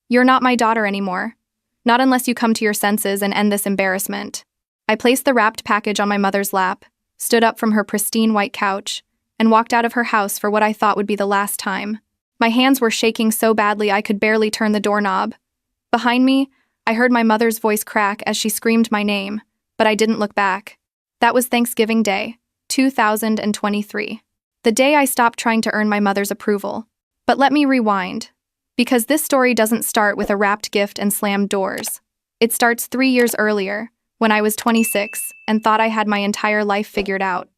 You're not my daughter anymore. Not unless you come to your senses and end this embarrassment. I placed the wrapped package on my mother's lap, stood up from her pristine white couch, and walked out of her house for what I thought would be the last time. My hands were shaking so badly I could barely turn the doorknob. Behind me, I heard my mother's voice crack as she screamed my name, but I didn't look back. That was Thanksgiving Day, 2023. The day I stopped trying to earn my mother's approval. But let me rewind, because this story doesn't start with a wrapped gift and slammed doors. It starts 3 years earlier, when I was 26 and thought I had my entire life figured out.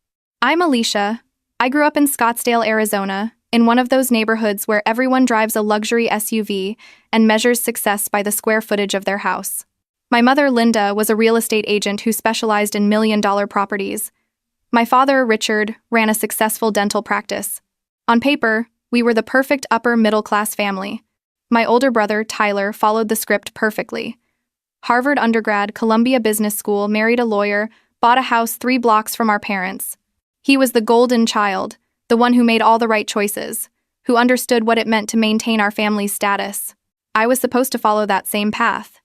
I'm Alicia. I grew up in Scottsdale, Arizona, in one of those neighborhoods where everyone drives a luxury SUV and measures success by the square footage of their house. My mother, Linda, was a real estate agent who specialized in million-dollar properties. My father, Richard, ran a successful dental practice. On paper, we were the perfect upper-middle-class family. My older brother, Tyler, followed the script perfectly. Harvard undergrad, Columbia Business School, married a lawyer, bought a house 3 blocks from our parents. He was the golden child, the one who made all the right choices, who understood what it meant to maintain our family's status. I was supposed to follow that same path.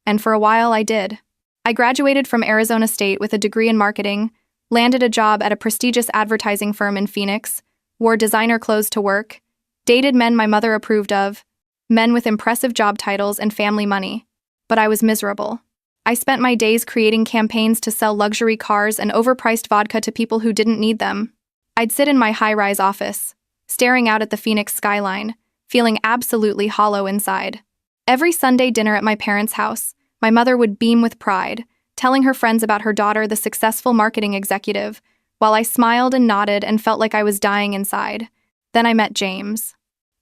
And for a while, I did. I graduated from Arizona State with a degree in marketing, landed a job at a prestigious advertising firm in Phoenix, wore designer clothes to work, dated men my mother approved of, men with impressive job titles and family money. But I was miserable. I spent my days creating campaigns to sell luxury cars and overpriced vodka to people who didn't need them. I'd sit in my high-rise office, staring out at the Phoenix skyline, feeling absolutely hollow inside. Every Sunday dinner at my parents' house, my mother would beam with pride, telling her friends about her daughter, the successful marketing executive, while I smiled and nodded and felt like I was dying inside. Then I met James.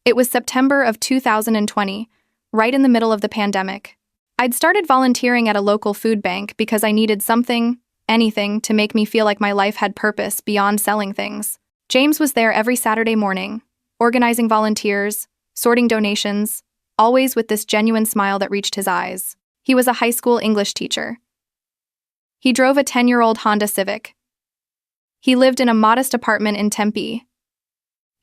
It was September of 2020, right in the middle of the pandemic. I'd started volunteering at a local food bank because I needed something, anything, to make me feel like my life had purpose beyond selling things. James was there every Saturday morning, organizing volunteers, sorting donations, always with this genuine smile that reached his eyes. He was a high school English teacher. He drove a 10-year-old Honda Civic. He lived in a modest apartment in Tempe.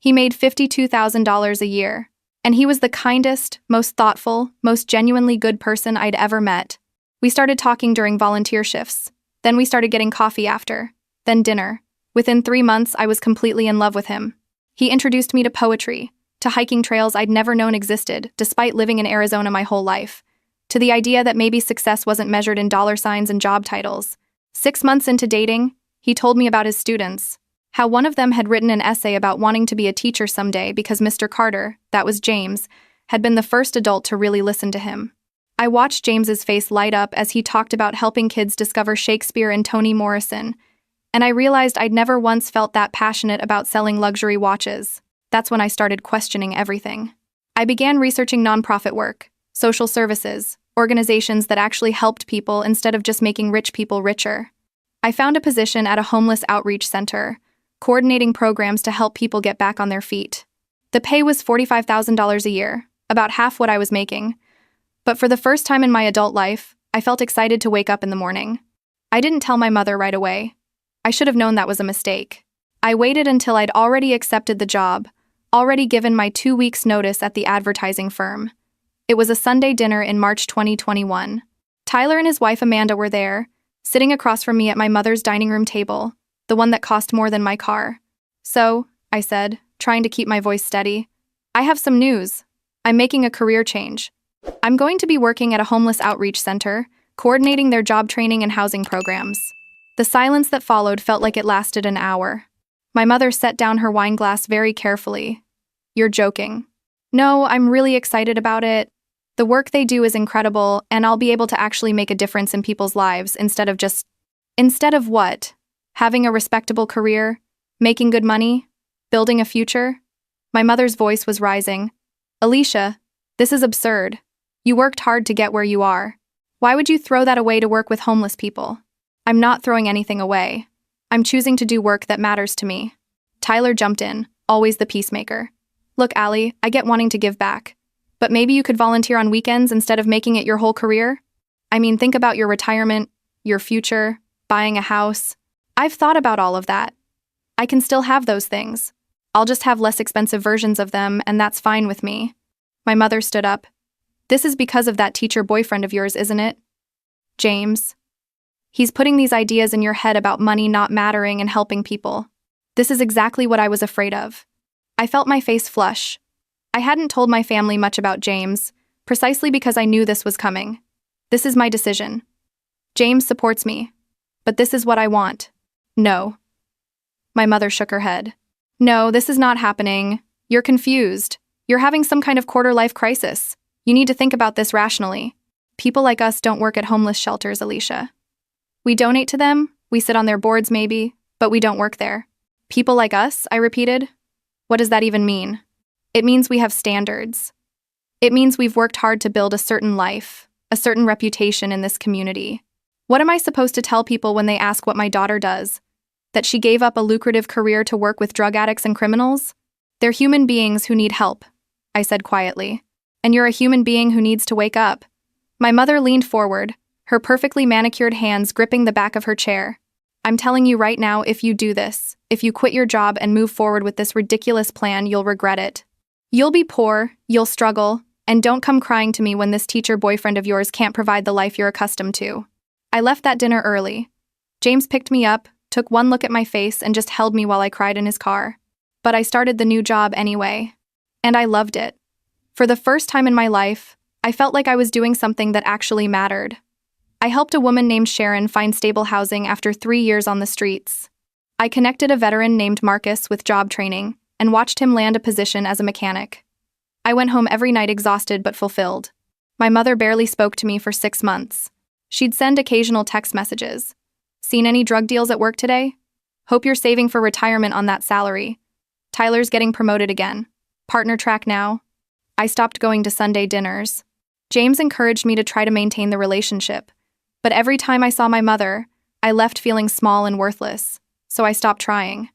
He made $52,000 a year, and he was the kindest, most thoughtful, most genuinely good person I'd ever met. We started talking during volunteer shifts. Then we started getting coffee after, then dinner. Within 3 months, I was completely in love with him. He introduced me to poetry, to hiking trails I'd never known existed, despite living in Arizona my whole life, to the idea that maybe success wasn't measured in dollar signs and job titles. 6 months into dating, he told me about his students, how one of them had written an essay about wanting to be a teacher someday because Mr. Carter, that was James, had been the first adult to really listen to him. I watched James's face light up as he talked about helping kids discover Shakespeare and Toni Morrison, and I realized I'd never once felt that passionate about selling luxury watches. That's when I started questioning everything. I began researching nonprofit work, social services, organizations that actually helped people instead of just making rich people richer. I found a position at a homeless outreach center, coordinating programs to help people get back on their feet. The pay was $45,000 a year, about half what I was making. But for the first time in my adult life, I felt excited to wake up in the morning. I didn't tell my mother right away. I should have known that was a mistake. I waited until I'd already accepted the job, already given my 2 weeks' notice at the advertising firm. It was a Sunday dinner in March 2021. Tyler and his wife Amanda were there, sitting across from me at my mother's dining room table, the one that cost more than my car. "So," I said, trying to keep my voice steady, "I have some news. I'm making a career change. I'm going to be working at a homeless outreach center, coordinating their job training and housing programs." The silence that followed felt like it lasted an hour. My mother set down her wine glass very carefully. "You're joking." "No, I'm really excited about it. The work they do is incredible, and I'll be able to actually make a difference in people's lives instead of what? Having a respectable career? Making good money? Building a future?" My mother's voice was rising. "Alicia, this is absurd. You worked hard to get where you are. Why would you throw that away to work with homeless people?" "I'm not throwing anything away. I'm choosing to do work that matters to me." Tyler jumped in, always the peacemaker. "Look, Allie, I get wanting to give back. But maybe you could volunteer on weekends instead of making it your whole career? I mean, think about your retirement, your future, buying a house. I've thought about all of that. I can still have those things. I'll just have less expensive versions of them, and that's fine with me." My mother stood up. This is because of that teacher boyfriend of yours, isn't it? James. He's putting these ideas in your head about money not mattering and helping people. This is exactly what I was afraid of. I felt my face flush. I hadn't told my family much about James, precisely because I knew this was coming. This is my decision. James supports me. But this is what I want. No. My mother shook her head. No, this is not happening. You're confused. You're having some kind of quarter-life crisis. You need to think about this rationally. People like us don't work at homeless shelters, Alicia. We donate to them, we sit on their boards maybe, but we don't work there. People like us, I repeated. What does that even mean? It means we have standards. It means we've worked hard to build a certain life, a certain reputation in this community. What am I supposed to tell people when they ask what my daughter does? That she gave up a lucrative career to work with drug addicts and criminals? They're human beings who need help, I said quietly. And you're a human being who needs to wake up. My mother leaned forward, her perfectly manicured hands gripping the back of her chair. I'm telling you right now, if you do this, if you quit your job and move forward with this ridiculous plan, you'll regret it. You'll be poor, you'll struggle, and don't come crying to me when this teacher boyfriend of yours can't provide the life you're accustomed to. I left that dinner early. James picked me up, took one look at my face, and just held me while I cried in his car. But I started the new job anyway. And I loved it. For the first time in my life, I felt like I was doing something that actually mattered. I helped a woman named Sharon find stable housing after 3 years on the streets. I connected a veteran named Marcus with job training and watched him land a position as a mechanic. I went home every night exhausted but fulfilled. My mother barely spoke to me for 6 months. She'd send occasional text messages. Seen any drug deals at work today? Hope you're saving for retirement on that salary. Tyler's getting promoted again. Partner track now. I stopped going to Sunday dinners. James encouraged me to try to maintain the relationship. But every time I saw my mother, I left feeling small and worthless, so I stopped trying.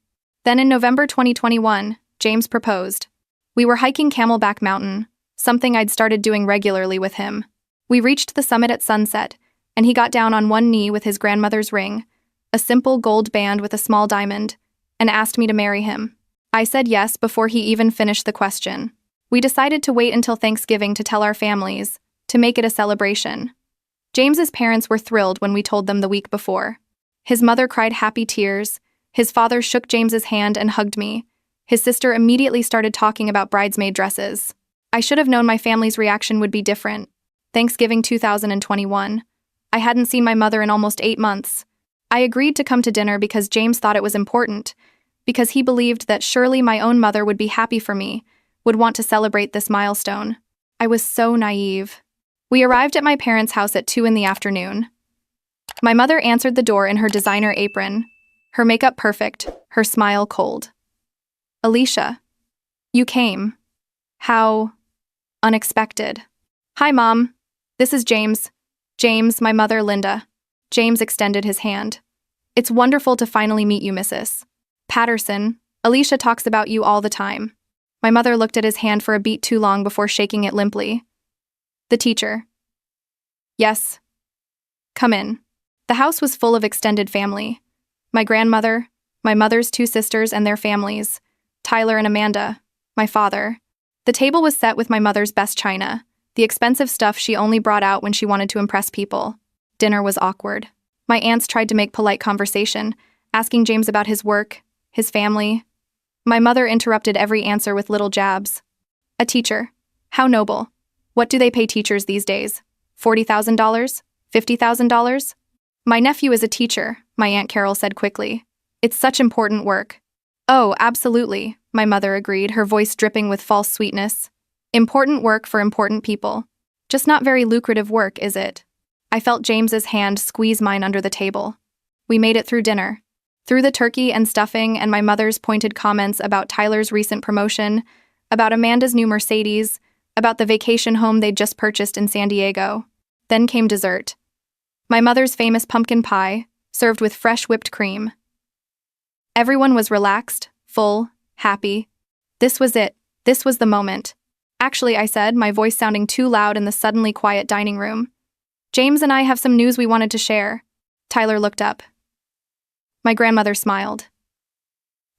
Then in November 2021, James proposed. We were hiking Camelback Mountain, something I'd started doing regularly with him. We reached the summit at sunset, and he got down on one knee with his grandmother's ring, a simple gold band with a small diamond, and asked me to marry him. I said yes before he even finished the question. We decided to wait until Thanksgiving to tell our families, to make it a celebration. James's parents were thrilled when we told them the week before. His mother cried happy tears, his father shook James's hand and hugged me. His sister immediately started talking about bridesmaid dresses. I should have known my family's reaction would be different. Thanksgiving 2021. I hadn't seen my mother in almost 8 months. I agreed to come to dinner because James thought it was important, because he believed that surely my own mother would be happy for me, would want to celebrate this milestone. I was so naive. We arrived at my parents' house at 2 in the afternoon. My mother answered the door in her designer apron, her makeup perfect, her smile cold. Alicia, you came. How unexpected. Hi, Mom. This is James. James, my mother, Linda. James extended his hand. It's wonderful to finally meet you, Mrs. Patterson. Alicia talks about you all the time. My mother looked at his hand for a beat too long before shaking it limply. The teacher. Yes. Come in. The house was full of extended family. My grandmother, my mother's 2 sisters and their families, Tyler and Amanda, my father. The table was set with my mother's best china, the expensive stuff she only brought out when she wanted to impress people. Dinner was awkward. My aunts tried to make polite conversation, asking James about his work, his family. My mother interrupted every answer with little jabs. A teacher. How noble. What do they pay teachers these days? $40,000? $50,000? My nephew is a teacher, my Aunt Carol said quickly. It's such important work. Oh, absolutely, my mother agreed, her voice dripping with false sweetness. Important work for important people. Just not very lucrative work, is it? I felt James's hand squeeze mine under the table. We made it through dinner. Through the turkey and stuffing and my mother's pointed comments about Tyler's recent promotion, about Amanda's new Mercedes, about the vacation home they'd just purchased in San Diego. Then came dessert. My mother's famous pumpkin pie, served with fresh whipped cream. Everyone was relaxed, full, happy. This was it. This was the moment. Actually, I said, my voice sounding too loud in the suddenly quiet dining room. James and I have some news we wanted to share. Tyler looked up. My grandmother smiled.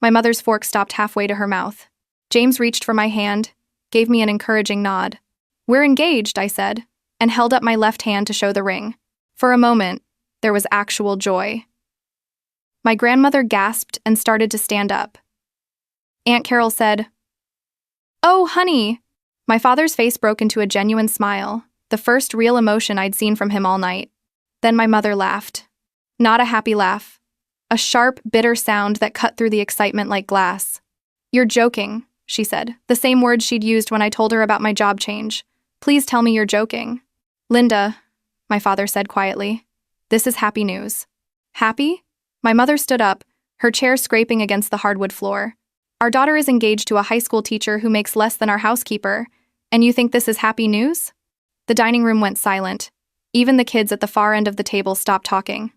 My mother's fork stopped halfway to her mouth. James reached for my hand, gave me an encouraging nod. We're engaged, I said, and held up my left hand to show the ring. For a moment, there was actual joy. My grandmother gasped and started to stand up. Aunt Carol said, "Oh, honey!" My father's face broke into a genuine smile, the first real emotion I'd seen from him all night. Then my mother laughed. Not a happy laugh. A sharp, bitter sound that cut through the excitement like glass. "You're joking," she said, the same words she'd used when I told her about my job change. "Please tell me you're joking." "Linda," my father said quietly, "this is happy news." "Happy?" My mother stood up, her chair scraping against the hardwood floor. "Our daughter is engaged to a high school teacher who makes less than our housekeeper, and you think this is happy news?" The dining room went silent. Even the kids at the far end of the table stopped talking.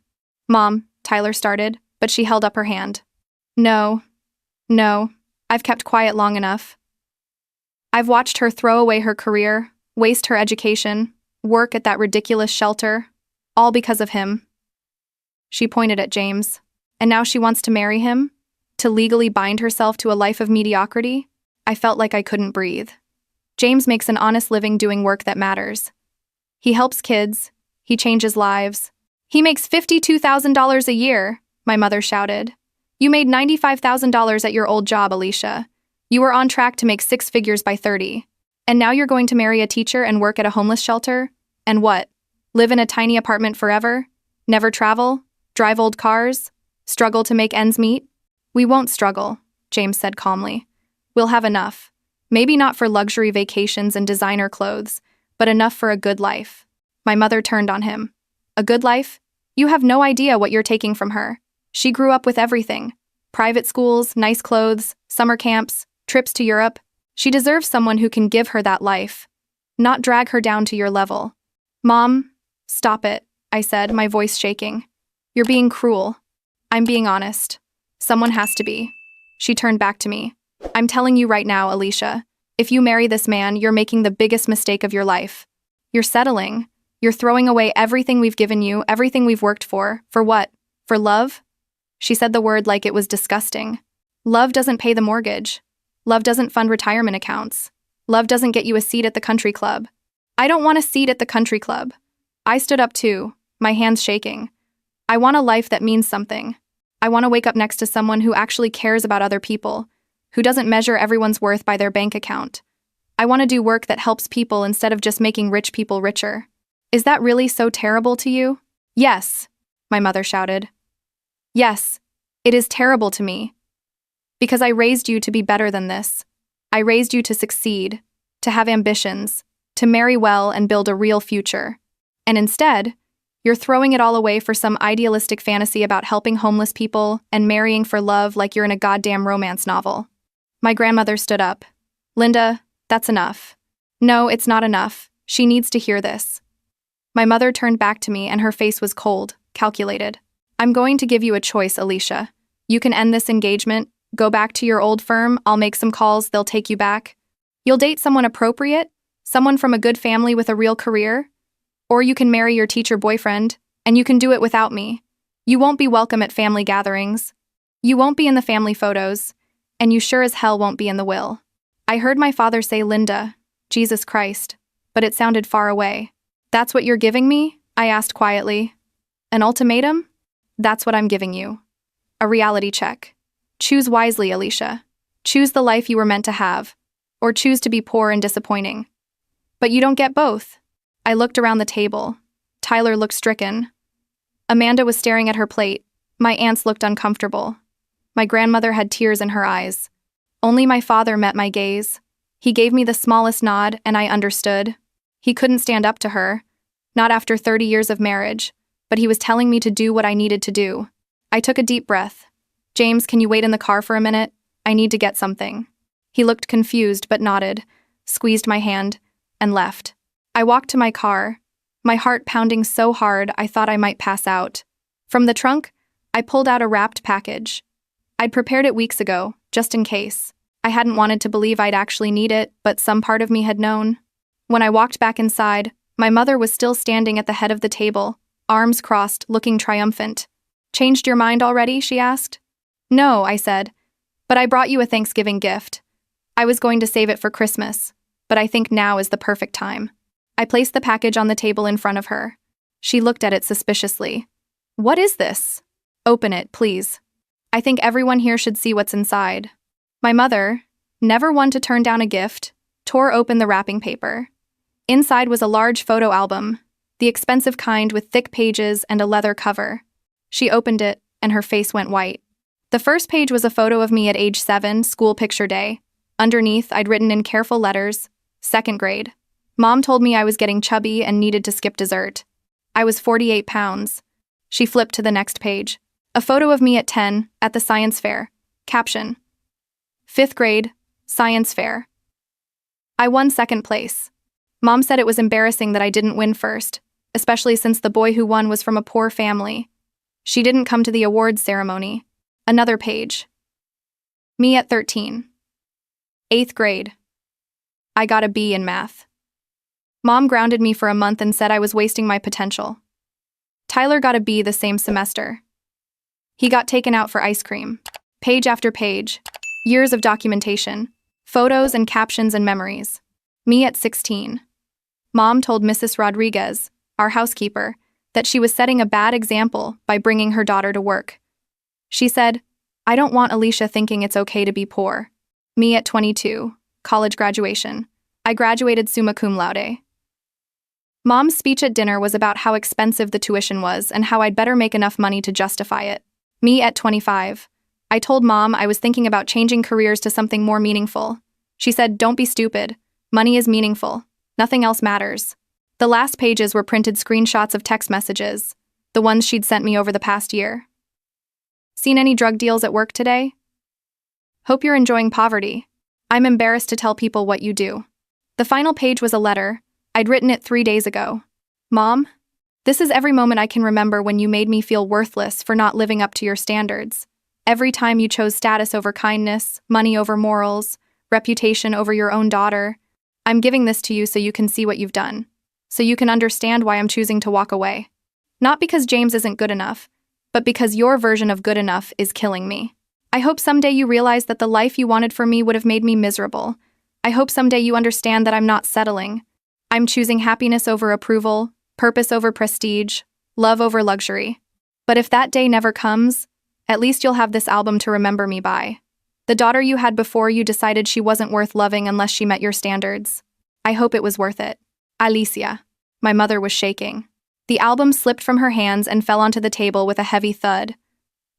"Mom," Tyler started, but she held up her hand. No, I've kept quiet long enough. I've watched her throw away her career, waste her education, work at that ridiculous shelter, all because of him." She pointed at James. "And now she wants to marry him? To legally bind herself to a life of mediocrity?" I felt like I couldn't breathe. James makes an honest living doing work that matters. He helps kids. He changes lives. "He makes $52,000 a year, my mother shouted. "You made $95,000 at your old job, Alicia. You were on track to make 6 figures by 30. And now you're going to marry a teacher and work at a homeless shelter? And what? Live in a tiny apartment forever? Never travel? Drive old cars? Struggle to make ends meet?" "We won't struggle," James said calmly. "We'll have enough. Maybe not for luxury vacations and designer clothes, but enough for a good life." My mother turned on him. "A good life? You have no idea what you're taking from her. She grew up with everything. Private schools, nice clothes, summer camps, trips to Europe. She deserves someone who can give her that life, not drag her down to your level." "Mom, stop it," I said, my voice shaking. "You're being cruel." "I'm being honest. Someone has to be." She turned back to me. "I'm telling you right now, Alicia, if you marry this man, you're making the biggest mistake of your life. You're settling. You're throwing away everything we've given you, everything we've worked for. For what? For love?" She said the word like it was disgusting. "Love doesn't pay the mortgage. Love doesn't fund retirement accounts. Love doesn't get you a seat at the country club." "I don't want a seat at the country club." I stood up too, my hands shaking. "I want a life that means something. I want to wake up next to someone who actually cares about other people, who doesn't measure everyone's worth by their bank account. I want to do work that helps people instead of just making rich people richer." "Is that really so terrible to you?" "Yes," my mother shouted. "Yes, it is terrible to me. Because I raised you to be better than this. I raised you to succeed, to have ambitions, to marry well and build a real future. And instead, you're throwing it all away for some idealistic fantasy about helping homeless people and marrying for love like you're in a goddamn romance novel." My grandmother stood up. "Linda, that's enough." "No, it's not enough. She needs to hear this." My mother turned back to me and her face was cold, calculated. "I'm going to give you a choice, Alicia. You can end this engagement, go back to your old firm, I'll make some calls, they'll take you back. You'll date someone appropriate, someone from a good family with a real career. Or you can marry your teacher boyfriend, and you can do it without me. You won't be welcome at family gatherings. You won't be in the family photos, and you sure as hell won't be in the will." I heard my father say Linda, Jesus Christ, but it sounded far away. "That's what you're giving me?" I asked quietly. "An ultimatum?" "That's what I'm giving you. A reality check. Choose wisely, Alicia. Choose the life you were meant to have, or choose to be poor and disappointing. But you don't get both." I looked around the table. Tyler looked stricken. Amanda was staring at her plate. My aunts looked uncomfortable. My grandmother had tears in her eyes. Only my father met my gaze. He gave me the smallest nod, and I understood. He couldn't stand up to her, not after 30 years of marriage, but he was telling me to do what I needed to do. I took a deep breath. "James, can you wait in the car for a minute? I need to get something." He looked confused but nodded, squeezed my hand, and left. I walked to my car, my heart pounding so hard I thought I might pass out. From the trunk, I pulled out a wrapped package. I'd prepared it weeks ago, just in case. I hadn't wanted to believe I'd actually need it, but some part of me had known. When I walked back inside, my mother was still standing at the head of the table, arms crossed, looking triumphant. "Changed your mind already?" she asked. "No," I said, "but I brought you a Thanksgiving gift. I was going to save it for Christmas. but I think now is the perfect time. I placed the package on the table in front of her. She looked at it suspiciously. What is this? Open it, please. I think everyone here should see what's inside. My mother, never one to turn down a gift, tore open the wrapping paper. Inside was a large photo album, the expensive kind with thick pages and a leather cover. She opened it, and her face went white. The first page was a photo of me at age 7, school picture day. Underneath, I'd written in careful letters, 2nd grade. Mom told me I was getting chubby and needed to skip dessert. I was 48 pounds. She flipped to the next page. A photo of me at 10, at the science fair. Caption: 5th grade, science fair. I won 2nd place. Mom said it was embarrassing that I didn't win first, especially since the boy who won was from a poor family. She didn't come to the awards ceremony. Another page. Me at 13. 8th grade. I got a B in math. Mom grounded me for a month and said I was wasting my potential. Tyler got a B the same semester. He got taken out for ice cream. Page after page. Years of documentation. Photos and captions and memories. Me at 16. Mom told Mrs. Rodriguez, our housekeeper, that she was setting a bad example by bringing her daughter to work. She said, I don't want Alicia thinking it's okay to be poor. Me at 22. College graduation. I graduated summa cum laude. Mom's speech at dinner was about how expensive the tuition was and how I'd better make enough money to justify it. Me at 25. I told Mom I was thinking about changing careers to something more meaningful. She said, don't be stupid. Money is meaningful. Nothing else matters. The last pages were printed screenshots of text messages, the ones she'd sent me over the past year. Seen any drug deals at work today? Hope you're enjoying poverty. I'm embarrassed to tell people what you do. The final page was a letter. I'd written it 3 days ago. Mom, this is every moment I can remember when you made me feel worthless for not living up to your standards. Every time you chose status over kindness, money over morals, reputation over your own daughter. I'm giving this to you so you can see what you've done. So you can understand why I'm choosing to walk away. Not because James isn't good enough, but because your version of good enough is killing me. I hope someday you realize that the life you wanted for me would have made me miserable. I hope someday you understand that I'm not settling. I'm choosing happiness over approval, purpose over prestige, love over luxury. But if that day never comes, at least you'll have this album to remember me by. The daughter you had before you decided she wasn't worth loving unless she met your standards. I hope it was worth it. Alicia. My mother was shaking. The album slipped from her hands and fell onto the table with a heavy thud.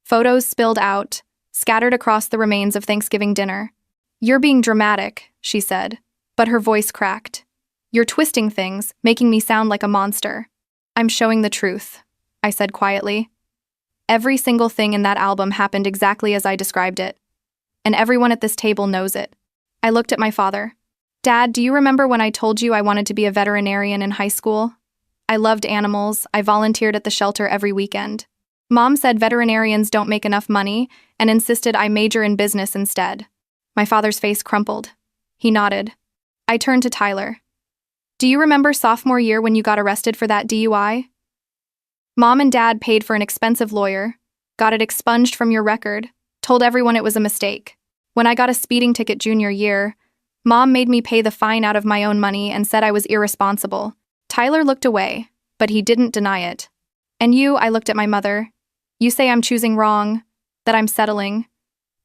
Photos spilled out, scattered across the remains of Thanksgiving dinner. You're being dramatic, she said, but her voice cracked. You're twisting things, making me sound like a monster. I'm showing the truth, I said quietly. Every single thing in that album happened exactly as I described it. And everyone at this table knows it. I looked at my father. Dad, do you remember when I told you I wanted to be a veterinarian in high school? I loved animals. I volunteered at the shelter every weekend. Mom said veterinarians don't make enough money and insisted I major in business instead. My father's face crumpled. He nodded. I turned to Tyler. Do you remember sophomore year when you got arrested for that DUI? Mom and Dad paid for an expensive lawyer, got it expunged from your record, told everyone it was a mistake. When I got a speeding ticket junior year, Mom made me pay the fine out of my own money and said I was irresponsible. Tyler looked away, but he didn't deny it. And you, I looked at my mother. You say I'm choosing wrong, that I'm settling.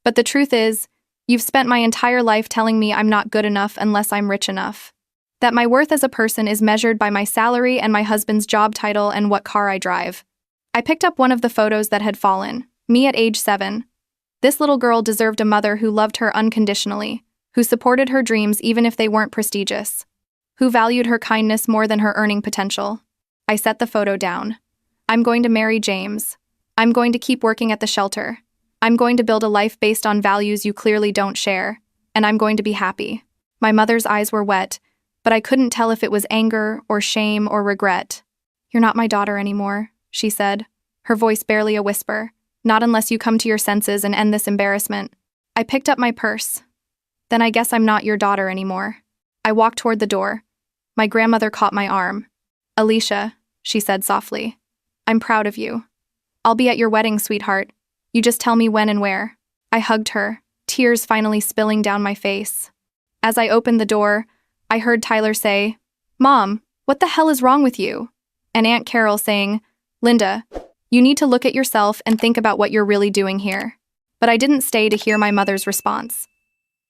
But the truth is, you've spent my entire life telling me I'm not good enough unless I'm rich enough. That my worth as a person is measured by my salary and my husband's job title and what car I drive. I picked up one of the photos that had fallen, me at age 7. This little girl deserved a mother who loved her unconditionally, who supported her dreams even if they weren't prestigious, who valued her kindness more than her earning potential. I set the photo down. I'm going to marry James. I'm going to keep working at the shelter. I'm going to build a life based on values you clearly don't share, and I'm going to be happy. My mother's eyes were wet, but I couldn't tell if it was anger or shame or regret. You're not my daughter anymore, she said, her voice barely a whisper. Not unless you come to your senses and end this embarrassment. I picked up my purse. Then I guess I'm not your daughter anymore. I walked toward the door. My grandmother caught my arm. Alicia, she said softly, I'm proud of you. I'll be at your wedding, sweetheart. You just tell me when and where. I hugged her, tears finally spilling down my face. As I opened the door, I heard Tyler say, "Mom, what the hell is wrong with you?" And Aunt Carol saying, "Linda, you need to look at yourself and think about what you're really doing here." But I didn't stay to hear my mother's response.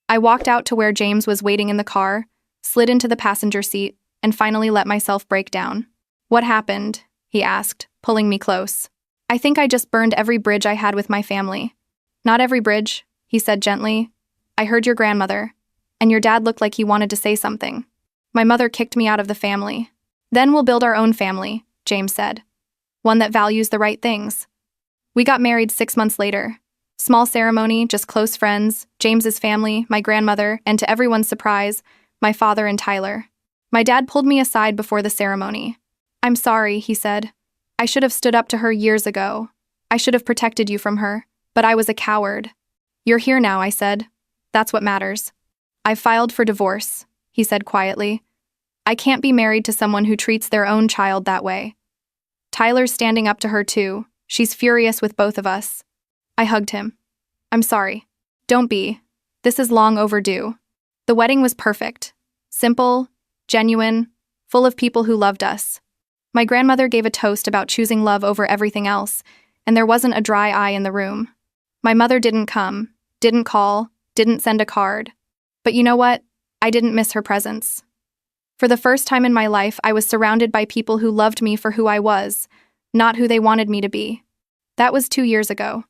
I walked out to where James was waiting in the car, slid into the passenger seat, and finally let myself break down. "What happened?" he asked, pulling me close. "I think I just burned every bridge I had with my family." "Not every bridge," he said gently. "I heard your grandmother, and your dad looked like he wanted to say something. My mother kicked me out of the family." "Then we'll build our own family," James said. "One that values the right things." We got married 6 months later. Small ceremony, just close friends, James's family, my grandmother, and to everyone's surprise, my father and Tyler. My dad pulled me aside before the ceremony. "I'm sorry," he said. "I should have stood up to her years ago. I should have protected you from her, but I was a coward." "You're here now," I said. "That's what matters." "I've filed for divorce," he said quietly. "I can't be married to someone who treats their own child that way." Tyler's standing up to her too. She's furious with both of us. I hugged him. "I'm sorry." "Don't be. This is long overdue." The wedding was perfect. Simple, genuine, full of people who loved us. My grandmother gave a toast about choosing love over everything else, and there wasn't a dry eye in the room. My mother didn't come, didn't call, didn't send a card. But you know what? I didn't miss her presence. For the first time in my life, I was surrounded by people who loved me for who I was, not who they wanted me to be. That was 2 years ago.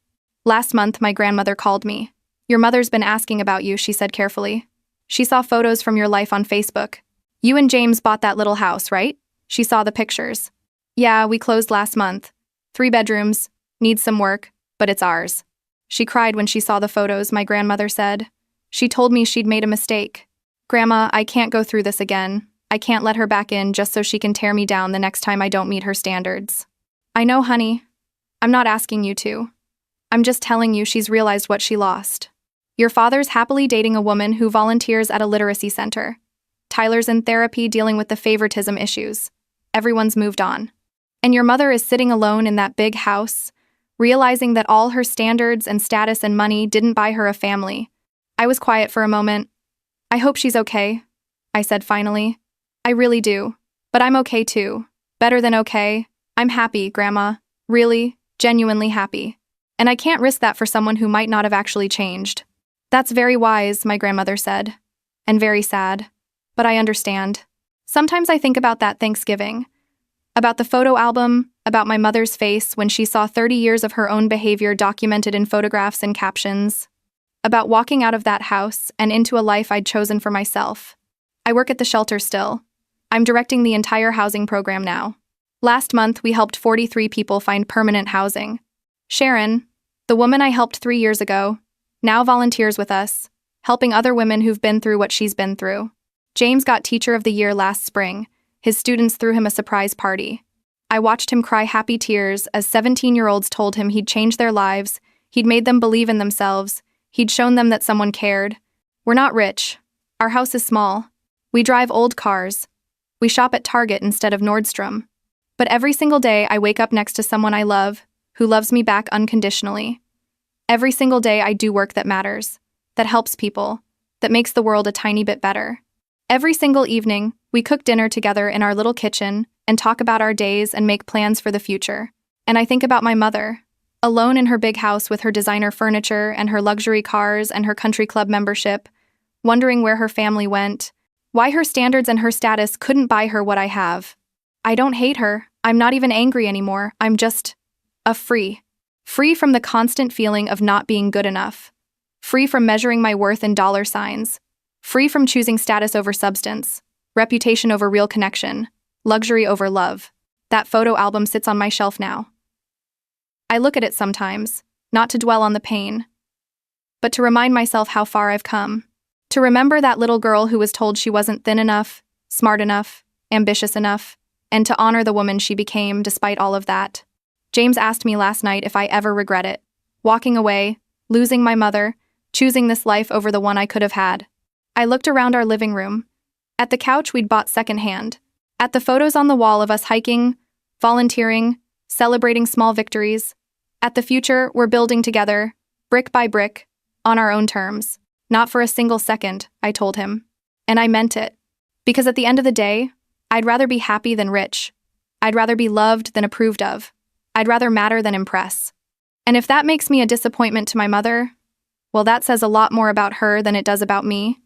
Last month, my grandmother called me. "Your mother's been asking about you," she said carefully. "She saw photos from your life on Facebook. You and James bought that little house, right?" She saw the pictures. "Yeah, we closed last month. 3 bedrooms, needs some work, but it's ours." She cried when she saw the photos, my grandmother said. She told me she'd made a mistake. "Grandma, I can't go through this again. I can't let her back in just so she can tear me down the next time I don't meet her standards." "I know, honey. I'm not asking you to. I'm just telling you she's realized what she lost. Your father's happily dating a woman who volunteers at a literacy center. Tyler's in therapy dealing with the favoritism issues. Everyone's moved on. And your mother is sitting alone in that big house, realizing that all her standards and status and money didn't buy her a family." I was quiet for a moment. "I hope she's okay," I said finally. "I really do. But I'm okay too. Better than okay. I'm happy, Grandma. Really, genuinely happy. And I can't risk that for someone who might not have actually changed." "That's very wise," my grandmother said. "And very sad. But I understand. Sometimes I think about that Thanksgiving. About the photo album, about my mother's face when she saw 30 years of her own behavior documented in photographs and captions. About walking out of that house and into a life I'd chosen for myself. I work at the shelter still. I'm directing the entire housing program now. Last month, we helped 43 people find permanent housing. Sharon, the woman I helped 3 years ago, now volunteers with us, helping other women who've been through what she's been through. James got Teacher of the Year last spring. His students threw him a surprise party. I watched him cry happy tears as 17-year-olds told him he'd changed their lives, he'd made them believe in themselves, he'd shown them that someone cared. We're not rich. Our house is small. We drive old cars. We shop at Target instead of Nordstrom. But every single day I wake up next to someone I love, who loves me back unconditionally. Every single day I do work that matters, that helps people, that makes the world a tiny bit better. Every single evening, we cook dinner together in our little kitchen and talk about our days and make plans for the future. And I think about my mother, alone in her big house with her designer furniture and her luxury cars and her country club membership, wondering where her family went, why her standards and her status couldn't buy her what I have. I don't hate her. I'm not even angry anymore. I'm just free. Free from the constant feeling of not being good enough. Free from measuring my worth in dollar signs. Free from choosing status over substance, reputation over real connection, luxury over love. That photo album sits on my shelf now. I look at it sometimes, not to dwell on the pain, but to remind myself how far I've come. To remember that little girl who was told she wasn't thin enough, smart enough, ambitious enough, and to honor the woman she became despite all of that. James asked me last night if I ever regret it. Walking away, losing my mother, choosing this life over the one I could have had. I looked around our living room. At the couch we'd bought secondhand. At the photos on the wall of us hiking, volunteering, celebrating small victories. At the future we're building together, brick by brick, on our own terms. Not for a single second, I told him. And I meant it. Because at the end of the day, I'd rather be happy than rich. I'd rather be loved than approved of. I'd rather matter than impress. And if that makes me a disappointment to my mother, well, that says a lot more about her than it does about me.